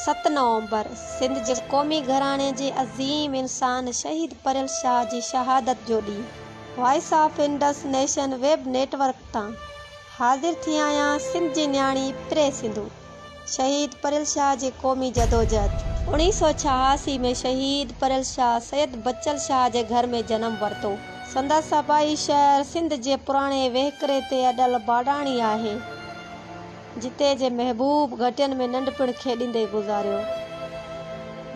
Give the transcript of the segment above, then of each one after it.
7 नवंबर सिंध जे क़ौमी घराणे जे अज़ीम इंसान शहीद परियल शाह जी शहादत जो ॾींहुं। Voice of Indus nation web network तां हाज़िर थी आहियां सिंध जी न्याणी प्रे सिंधु। शहीद परियल शाह जी क़ौमी जदोजहद। 1986 में शहीद परियल शाह सैयद बच्चल शाह जे घर में जन्म वरितो। संदसि आबाई शहर सिंध जे पुराणे वहिकरे ते अॾल बाडाणी आहे, जिते जे महबूब घटियनि में नंढपिण खेॾींदे गुज़ारियो,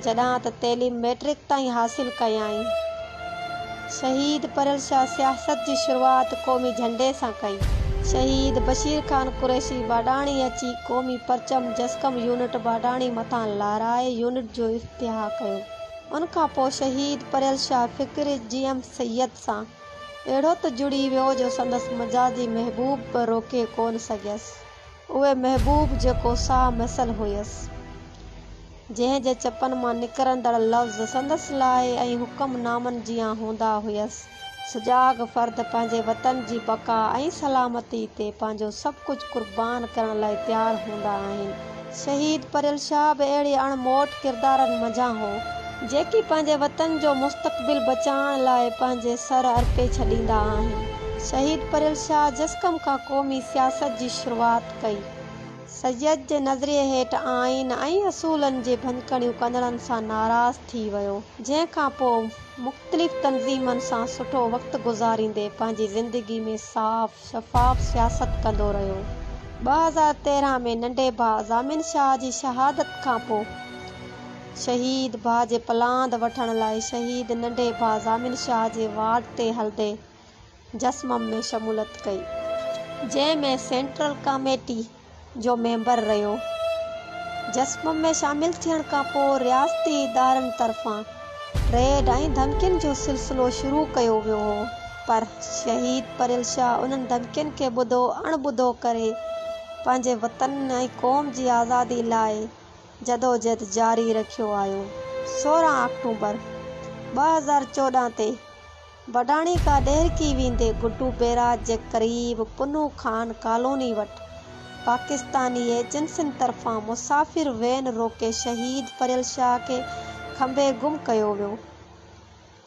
जॾां त तइलीम मैट्रिक ताईं हासिल कयाईं। शहीद परियल शाह सियासत जी शुरूआत क़ौमी झंडे सां कई। शहीद बशीर ख़ान कुरैशी बाडाणी अची क़ौमी परचम जस्कम यूनिट बाडाणी मथां लहराए यूनिट जो इफ्तिताह कयो। उन खां पोइ शहीद परियल शाह फ़िक्र GM सैयद सां अहिड़ो त जुड़ी वियो जो संदसि मजाजी महबूब बि रोके कोन सघियसि। उहे महबूब जेको साह मसल हुयसि, जंहिं जे चपनि मां निकिरंदड़ लफ़्ज़ संदसि लाइ ऐं हुक्मनामनि जियां हूंदा हुयसि। सुजाग फ़र्द पंहिंजे वतन जी बका ऐं सलामती ते पंहिंजो सभु कुझु क़ुर्बान करण लाइ तयारु हूंदा आहिनि। शहीद परियल शाह बि अहिड़े अणमोट किरदारनि मंझां हो, जेकी पंहिंजे वतन जो मुस्तक़बिल बचाइण लाइ पंहिंजे सर अर्पे छॾींदा आहिनि। शहीद परियल शाह जस्कम खां क़ौमी सियासत जी शुरूआति कई। सैयद जे नज़रिए हेठि आइन ऐं असूलनि जे भञकणियूं कंदड़नि सां नाराज़ थी वियो, जंहिं खां पोइ मुख़्तलिफ़ तंज़ीमनि सां सुठो वक़्तु गुज़ारींदे पंहिंजी ज़िंदगी में साफ़ शफ़ाफ़ सियासत कंदो रहियो। 2013 में नंढे भाउ ज़ामिन शाह जी शहादत खां पोइ शहीद भाउ जे पलांद वठण लाइ शहीद नंढे भाउ ज़ामिन शाह जे वार्ड ते हलंदे जस्मम में शमूलियत कई, जंहिं में सेंट्रल कमेटी जो मेंबर रहियो। जस्मम में शामिल थियण खां पोइ रियासती इदारनि तरफ़ां रेड ऐं धमकियुनि जो सिलसिलो शुरू कयो वियो हो, पर शहीद परियल शाह उन्हनि धमकियुनि खे ॿुधो अणॿुधो करे पंहिंजे वतन ऐं क़ौम जी आज़ादी लाइ जदोजहद जारी रखियो आयो। 16 अक्टूबर 2014 ते बडाणी खां ॾेरकी वेंदे गुड्डू बैराज जे क़रीब पुनू खान कॉलोनी वटि पाकिस्तानी एजेंसियुनि तरफ़ां मुसाफ़िर वैन रोके शहीद परियल शाह खे खंभे गुम कयो वियो,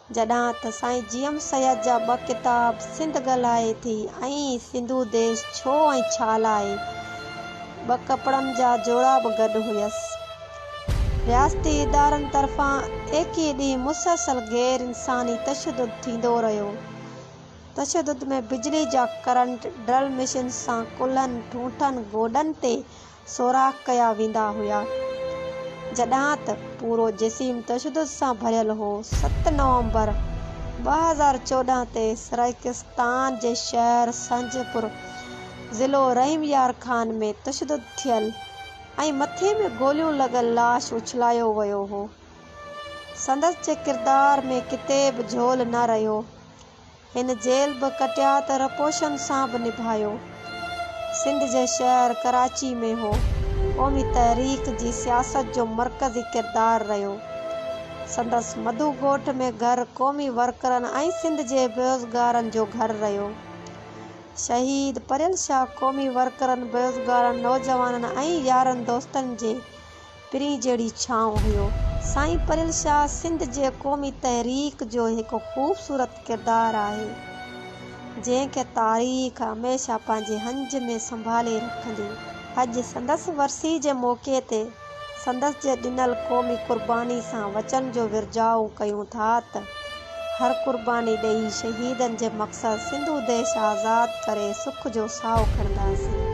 जॾां त साईं GM सैयद जा 2 किताब सिंध ॻाल्हाए थी ऐं सिंधु देश छो ऐं छा लाइ 2 कपड़नि जा जोड़ा बि गॾु हुयसि। रियासती इदारनि तरफ़ां एकीअ ॾींहुं मुसलसल गैर इंसानी तशद्दुद थींदो रहियो। तशद्दुद में बिजली जा करंट, ड्रिल मशीन सां कुल्हनि, ठूंठनि, गोॾनि ते सोराख़ कया वेंदा हुआ, जॾां त पूरो जिस्म तशद्दुद सां भरियल हो। 7 नवंबर 2014 ते सराइकिस्तान जे शहर संजपुर ज़िलो रहीम यार खान में तशद्दुद थियल ऐं मथे में गोलियूं लॻल लाश उछलायो वियो हो। संदसि जे किरदार में किथे बि झोल न रहियो। हिन जेल बि कटिया त रपोशन सां बि निभायो। सिंध जे शहर कराची में हो। क़ौमी तहरीक जी सियासत जो मरकज़ी किरदार रहियो। संदसि मधु ॻोठ में घर क़ौमी वर्करनि ऐं सिंध जे बेरोज़गारनि जो घर रहियो। शहीद परियल शाह क़ौमी वर्करनि, बेरोज़गारनि, नौजवाननि ऐं यारनि दोस्तनि जे पिरीं जहिड़ी छांव हुयो। साईं परियल शाह सिंध जे क़ौमी तहरीक जो हिकु ख़ूबसूरत किरदारु आहे, जंहिंखे तारीख़ हमेशह पंहिंजे हंज में संभाले रखंदी। अॼु संदसि वरसी जे मौक़े ते संदसि जे ॾिनल क़ौमी क़ुर्बानी सां वचन जो विरजाऊ कयूं था त हर क़ुर्बानी ॾेई शहीदनि जे मक़सदु सिंधु देश आज़ादु करे सुख जो साहु खणंदासीं।